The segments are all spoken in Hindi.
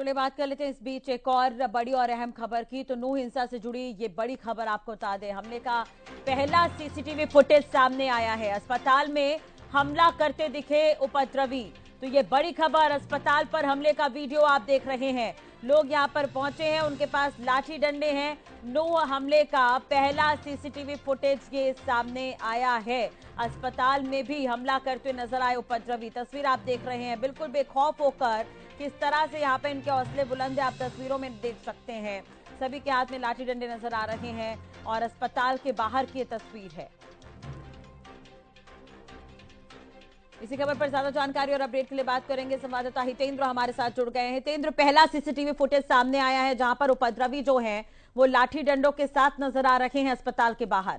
चलिए बात कर लेते हैं इस बीच एक और बड़ी और अहम खबर की। तो नूह हिंसा से जुड़ी ये बड़ी खबर आपको बता दें, हमले का पहला सीसीटीवी फुटेज सामने आया है। अस्पताल में हमला करते दिखे उपद्रवी। तो ये बड़ी खबर, अस्पताल पर हमले का वीडियो आप देख रहे हैं। लोग यहां पर पहुंचे हैं, उनके पास लाठी डंडे हैं। नूह हमले का पहला सीसीटीवी फुटेज ये सामने आया है। अस्पताल में भी हमला करते नजर आए उपद्रवी। तस्वीर आप देख रहे हैं, बिल्कुल बेखौफ होकर किस तरह से यहाँ पे इनके हौसले बुलंद है, आप तस्वीरों में देख सकते हैं। सभी के हाथ में लाठी डंडे नजर आ रहे हैं और अस्पताल के बाहर की तस्वीर है। इसी खबर पर ज्यादा जानकारी और अपडेट के लिए बात करेंगे, संवाददाता हितेंद्र हमारे साथ जुड़ गए हैं। हितेंद्र, पहला सीसीटीवी फुटेज सामने आया है जहां पर उपद्रवी जो हैं वो लाठी डंडों के साथ नजर आ रहे हैं अस्पताल के बाहर।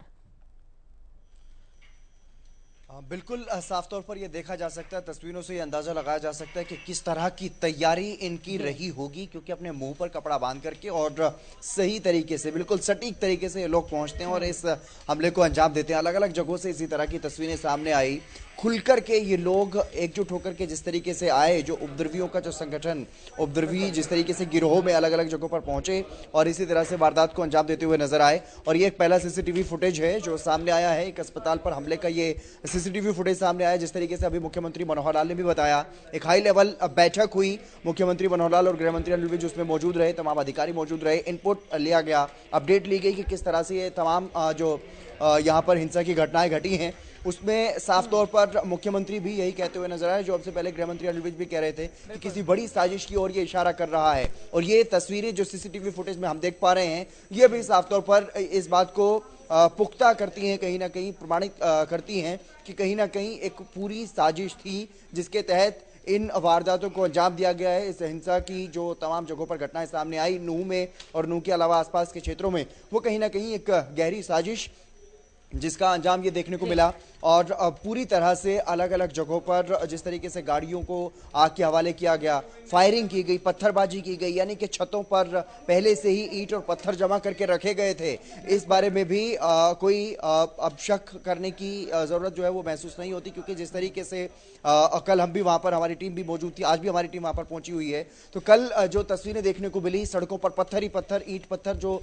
बिल्कुल साफ तौर पर यह देखा जा सकता है, तस्वीरों से ये अंदाजा लगाया जा सकता है कि किस तरह की तैयारी इनकी रही होगी, क्योंकि अपने मुंह पर कपड़ा बांध करके और सही तरीके से, बिल्कुल सटीक तरीके से ये लोग पहुंचते हैं और इस हमले को अंजाम देते हैं। अलग अलग जगहों से इसी तरह की तस्वीरें सामने आई। खुलकर के ये लोग एकजुट होकर के जिस तरीके से आए, जो उपद्रवियों का जो संगठन, उपद्रवी जिस तरीके से गिरोह में अलग अलग जगहों पर पहुंचे और इसी तरह से वारदात को अंजाम देते हुए नजर आए। और ये एक पहला सीसीटीवी फुटेज है जो सामने आया है। एक अस्पताल पर हमले का ये सीसीटीवी फुटेज सामने आया। जिस तरीके से अभी मुख्यमंत्री मनोहर लाल ने भी बताया, एक हाई लेवल बैठक हुई, मुख्यमंत्री मनोहर लाल और गृह मंत्री अनिल विज उसमें मौजूद रहे, तमाम अधिकारी मौजूद रहे, इनपुट लिया गया, अपडेट ली गई कि किस तरह से ये तमाम जो यहाँ पर हिंसा की घटनाएं घटी हैं उसमें साफ तौर पर मुख्यमंत्री भी यही कहते हुए नजर आए, जो अब से पहले गृह मंत्री अनिल विज भी कह रहे थे कि किसी बड़ी साजिश की ओर ये इशारा कर रहा है। और ये तस्वीरें जो सीसीटीवी फुटेज में हम देख पा रहे हैं, ये भी साफ तौर पर इस बात को पुख्ता करती हैं, कहीं ना कहीं प्रमाणित करती हैं कि कहीं ना कहीं एक पूरी साजिश थी जिसके तहत इन वारदातों को अंजाम दिया गया है। इस हिंसा की जो तमाम जगहों पर घटनाएं सामने आई, नूह में और नूह के अलावा आसपास के क्षेत्रों में, वो कहीं ना कहीं एक गहरी साजिश जिसका अंजाम ये देखने को मिला। और पूरी तरह से अलग अलग जगहों पर जिस तरीके से गाड़ियों को आग के हवाले किया गया, फायरिंग की गई, पत्थरबाजी की गई, यानी कि छतों पर पहले से ही ईंट और पत्थर जमा करके रखे गए थे। इस बारे में भी कोई अब शक करने की ज़रूरत जो है वो महसूस नहीं होती, क्योंकि जिस तरीके से कल हम भी वहाँ पर, हमारी टीम भी मौजूद थी, आज भी हमारी टीम वहाँ पर पहुंची हुई है। तो कल जो तस्वीरें देखने को मिली, सड़कों पर पत्थर ही पत्थर, ईंट पत्थर जो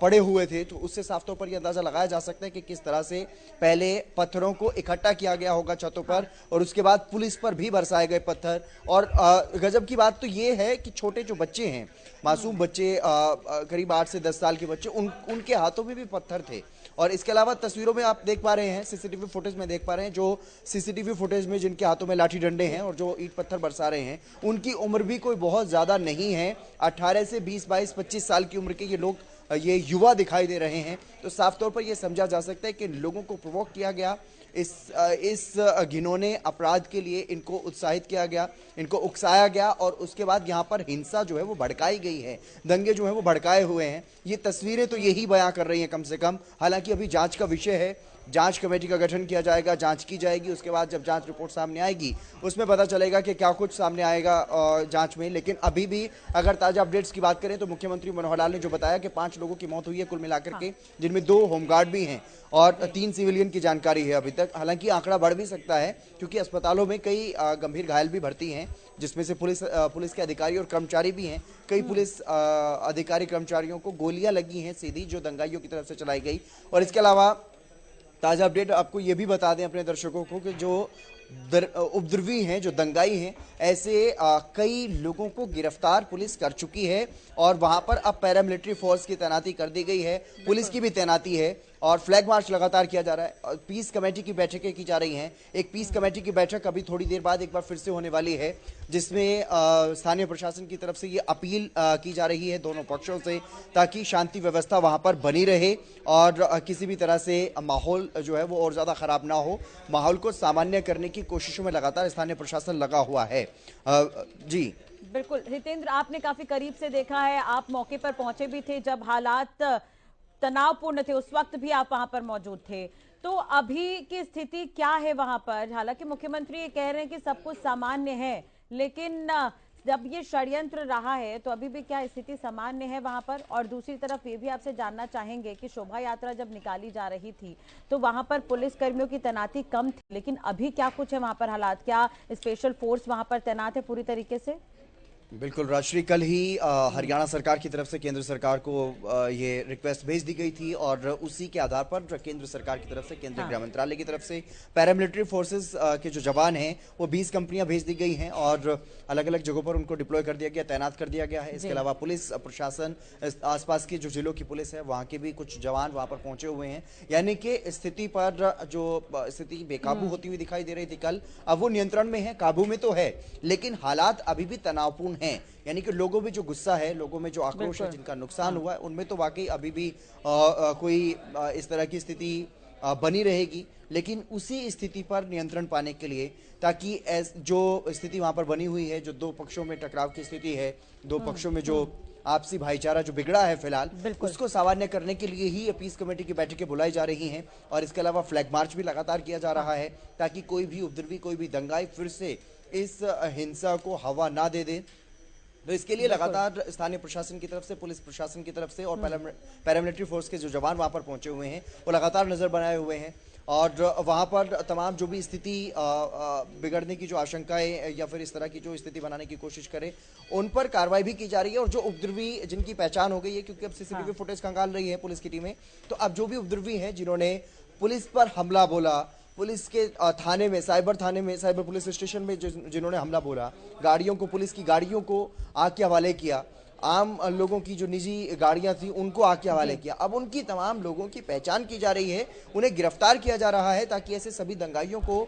पड़े हुए थे, तो उससे साफ तौर पर यह अंदाजा लगाया जा सकता है कि किस तरह से पहले पत्थरों को इकट्ठा किया गया होगा छतों पर और उसके बाद पुलिस पर भी बरसाए गए पत्थर। और गजब की बात तो ये है कि छोटे जो बच्चे हैं, मासूम बच्चे, करीब 8 से 10 साल के बच्चे, उनके हाथों में भी पत्थर थे। और इसके अलावा तस्वीरों में आप देख पा रहे हैं, सीसीटीवी फुटेज में देख पा रहे हैं, जो सीसीटीवी फुटेज में जिनके हाथों में लाठी डंडे हैं और जो ईंट पत्थर बरसा रहे हैं, उनकी उम्र भी कोई बहुत ज्यादा नहीं है। 18 से 20, 22, 25 साल की उम्र के ये लोग, ये युवा दिखाई दे रहे हैं। तो साफ तौर पर यह समझा जा सकता है कि लोगों को प्रोवोक किया गया, इस घिनौने अपराध के लिए इनको उत्साहित किया गया, इनको उकसाया गया और उसके बाद यहाँ पर हिंसा जो है वो भड़काई गई है, दंगे जो है वो भड़काए हुए हैं। ये तस्वीरें तो यही बयां कर रही हैं कम से कम। हालांकि अभी जांच का विषय है, जांच कमेटी का गठन किया जाएगा, जांच की जाएगी, उसके बाद जब जांच रिपोर्ट सामने आएगी उसमें पता चलेगा कि क्या कुछ सामने आएगा जांच में। लेकिन अभी भी अगर ताजा अपडेट्स की बात करें तो मुख्यमंत्री मनोहर लाल ने जो बताया कि 5 लोगों की मौत हुई है कुल मिलाकर के, जिनमें 2 होमगार्ड भी हैं और 3 सिविलियन की जानकारी है अभी तक। हालांकि आंकड़ा बढ़ भी सकता है, क्योंकि अस्पतालों में कई गंभीर घायल भी भर्ती हैं, जिसमें से पुलिस के अधिकारी और कर्मचारी भी हैं। कई पुलिस अधिकारी कर्मचारियों को गोलियां लगी हैं सीधी, जो दंगाइयों की तरफ से चलाई गई। और इसके अलावा ताजा अपडेट आपको ये भी बता दें अपने दर्शकों को कि जो उपद्रवी हैं, जो दंगाई हैं, ऐसे कई लोगों को गिरफ्तार पुलिस कर चुकी है और वहां पर अब पैरामिलिट्री फोर्स की तैनाती कर दी गई है, पुलिस की भी तैनाती है और फ्लैग मार्च लगातार किया जा रहा है। और पीस कमेटी की बैठकें की जा रही हैं। एक पीस कमेटी की बैठक अभी थोड़ी देर बाद एक बार फिर से होने वाली है, जिसमें स्थानीय प्रशासन की तरफ से ये अपील की जा रही है दोनों पक्षों से, ताकि शांति व्यवस्था वहां पर बनी रहे और किसी भी तरह से माहौल जो है वो और ज्यादा खराब ना हो। माहौल को सामान्य करने की कोशिशों में लगातार स्थानीय प्रशासन लगा हुआ है। जी बिल्कुल हितेंद्र, आपने काफी करीब से देखा है, आप मौके पर पहुंचे भी थे जब हालात तनावपूर्ण थे, उस वक्त भी आप वहां पर मौजूद थे। तो अभी की स्थिति क्या है वहां पर? हालांकि मुख्यमंत्री ये कह रहे हैं कि सब कुछ सामान्य है, लेकिन जब ये षड्यंत्र रहा है तो अभी भी क्या स्थिति सामान्य है वहां पर? और दूसरी तरफ ये भी आपसे जानना चाहेंगे कि शोभा यात्रा जब निकाली जा रही थी तो वहां पर पुलिस कर्मियों की तैनाती कम थी, लेकिन अभी क्या कुछ है वहां पर हालात? क्या स्पेशल फोर्स वहां पर तैनात है पूरी तरीके से? बिल्कुल राजश्री, कल ही हरियाणा सरकार की तरफ से केंद्र सरकार को ये रिक्वेस्ट भेज दी गई थी और उसी के आधार पर केंद्र सरकार की तरफ से, केंद्रीय गृह मंत्रालय की तरफ से पैरामिलिट्री फोर्सेस के जो जवान हैं वो 20 कंपनियां भेज दी गई हैं और अलग अलग जगहों पर उनको डिप्लॉय कर दिया गया, तैनात कर दिया गया है। इसके अलावा पुलिस प्रशासन, आसपास की जो जिलों की पुलिस है वहाँ के भी कुछ जवान वहाँ पर पहुंचे हुए हैं। यानी कि स्थिति पर जो स्थिति बेकाबू होती हुई दिखाई दे रही थी कल, अब वो नियंत्रण में है, काबू में तो है, लेकिन हालात अभी भी तनावपूर्ण हैं। यानी कि लोगों में जो गुस्सा है, लोगों में जो आक्रोश है, जिनका नुकसान हुआ है, उनमें तो वाकई अभी भी कोई इस तरह की स्थिति बनी रहेगी। लेकिन उसी स्थिति पर नियंत्रण पाने के लिए, ताकि जो स्थिति वहां पर बनी हुई है, जो दो पक्षों में टकराव की स्थिति है, दो पक्षों में जो आपसी भाईचारा जो बिगड़ा है फिलहाल, उसको सामान्य करने के लिए ही पीस कमेटी की बैठकें बुलाई जा रही हैं। और इसके अलावा फ्लैग मार्च भी लगातार किया जा रहा है, ताकि कोई भी उपद्रवी, कोई भी दंगाई फिर से इस हिंसा को हवा ना दे दे। तो इसके लिए लगातार स्थानीय प्रशासन की तरफ से, पुलिस प्रशासन की तरफ से और पैरामिलिट्री फोर्स के जो जवान वहां पर पहुंचे हुए हैं वो लगातार नजर बनाए हुए हैं और वहां पर तमाम जो भी स्थिति बिगड़ने की जो आशंकाएं या फिर इस तरह की जो स्थिति बनाने की कोशिश करे, उन पर कार्रवाई भी की जा रही है। और जो उपद्रवी जिनकी पहचान हो गई है, क्योंकि अब सीसीटीवी फुटेज खंगाल रही है पुलिस की टीमें, तो अब जो भी उपद्रवी हैं जिन्होंने पुलिस पर हमला बोला, पुलिस के थाने में, साइबर पुलिस स्टेशन में जिन्होंने हमला बोला, गाड़ियों को, पुलिस की गाड़ियों को आग के हवाले किया, आम लोगों की जो निजी गाड़ियां थी उनको आग के हवाले किया, अब उनकी तमाम लोगों की पहचान की जा रही है, उन्हें गिरफ्तार किया जा रहा है, ताकि ऐसे सभी दंगाइयों को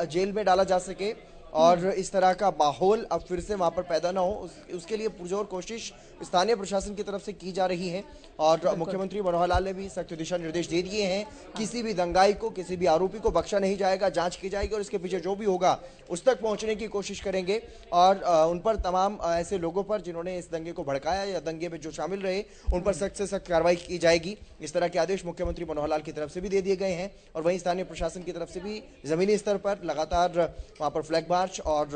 जेल में डाला जा सके और इस तरह का माहौल अब फिर से वहां पर पैदा ना हो। उसके लिए पुरजोर कोशिश स्थानीय प्रशासन की तरफ से की जा रही है और मुख्यमंत्री मनोहर लाल ने भी सख्त दिशा निर्देश दे दिए हैं। किसी भी दंगाई को, किसी भी आरोपी को बख्शा नहीं जाएगा, जांच की जाएगी और इसके पीछे जो भी होगा उस तक पहुंचने की कोशिश करेंगे और उन पर, तमाम ऐसे लोगों पर जिन्होंने इस दंगे को भड़काया या दंगे में जो शामिल रहे, उन पर सख्त से सख्त कार्रवाई की जाएगी। इस तरह के आदेश मुख्यमंत्री मनोहर लाल की तरफ से भी दे दिए गए हैं और वहीं स्थानीय प्रशासन की तरफ से भी जमीनी स्तर पर लगातार वहां पर फ्लैग मार्च और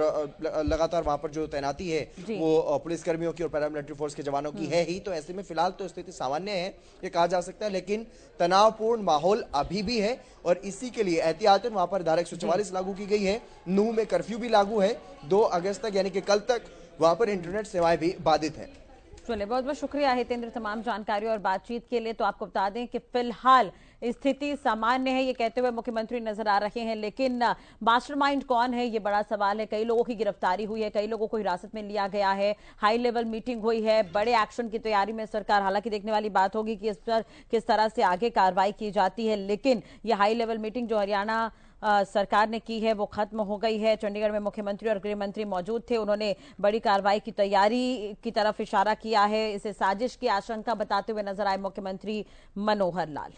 लगातार वहां पर जो तैनाती है वो पुलिसकर्मियों की और पैरामिलिट्री फोर्स के जवानों की है ही। तो ऐसे में फिलहाल तो स्थिति सामान्य है, ये कहा जा सकता है, लेकिन तनावपूर्ण माहौल अभी भी है और इसी के लिए एहतियातन वहां पर धारा 144 लागू की गई है। नूह में कर्फ्यू भी लागू है 2 अगस्त तक, यानी कि कल तक वहां पर इंटरनेट सेवाएं भी बाधित है। चलिए, बहुत बहुत शुक्रिया हितेंद्र तमाम जानकारी और बातचीत के लिए। तो आपको बता दें कि फिलहाल स्थिति सामान्य है, ये कहते हुए मुख्यमंत्री नजर आ रहे हैं, लेकिन मास्टरमाइंड कौन है ये बड़ा सवाल है। कई लोगों की गिरफ्तारी हुई है, कई लोगों को हिरासत में लिया गया है, हाई लेवल मीटिंग हुई है, बड़े एक्शन की तैयारी में सरकार। हालांकि देखने वाली बात होगी कि इस पर किस तरह से आगे कार्रवाई की जाती है, लेकिन ये हाई लेवल मीटिंग जो हरियाणा सरकार ने की है वो खत्म हो गई है। चंडीगढ़ में मुख्यमंत्री और गृह मंत्री मौजूद थे, उन्होंने बड़ी कार्रवाई की तैयारी की तरफ इशारा किया है। इसे साजिश की आशंका बताते हुए नजर आए मुख्यमंत्री मनोहर लाल।